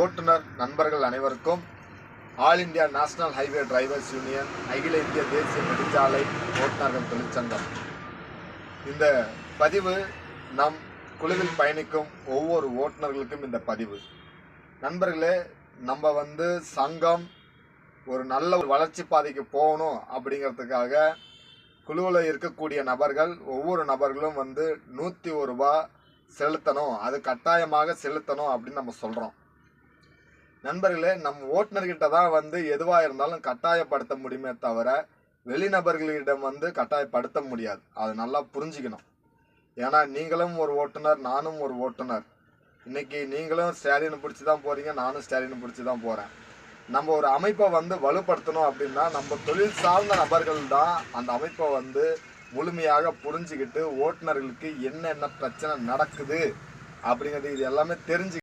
ஓட்டுநர் நண்பர்கள் அனைவருக்கும் all India national highway drivers union அகில இந்திய தேசிய நெடுஞ்சாலை ஓட்டுநர்கள் தொழிற்சங்கம். இந்த பதிவு நம் குழுவில் பயணிக்கும் ஒவ்வொரு ஓட்டுநர்களுக்கும் இந்த பதிவு. நண்பர்களே, நம்ம சங்கம் ஒரு நல்ல ஒரு வளர்ச்சி பாதைக்கு போகணும் அப்படிங்கிறதுக்காக குழுவில் இருக்கக்கூடிய நபர்கள் ஒவ்வொரு நபர்களும் 101 ரூபாய் செலுத்தணும், அது கட்டாயமாக செலுத்தணும் அப்படின்னு நம்ம சொல்கிறோம். நண்பர்களே, நம்ம ஓட்டுநர்கிட்ட தான் எதுவாக இருந்தாலும் கட்டாயப்படுத்த முடியுமே தவிர வெளிநபர்களிடம் கட்டாயப்படுத்த முடியாது. அதை நல்லா புரிஞ்சுக்கணும். ஏன்னா நீங்களும் ஒரு ஓட்டுநர், நானும் ஒரு ஓட்டுநர். இன்னைக்கு நீங்களும் ஸ்டாலினை பிடிச்சி தான் போகிறீங்க, நானும் ஸ்டாலினை பிடிச்சி தான் போகிறேன். நம்ம ஒரு அமைப்பை வலுப்படுத்தணும் அப்படின்னா நம்ம தொழில் சார்ந்த நபர்கள் தான் அந்த அமைப்பை முழுமையாக புரிஞ்சுக்கிட்டு ஓட்டுநர்களுக்கு என்னென்ன பிரச்சனை நடக்குது அப்படிங்கிறது இது எல்லாமே தெரிஞ்சு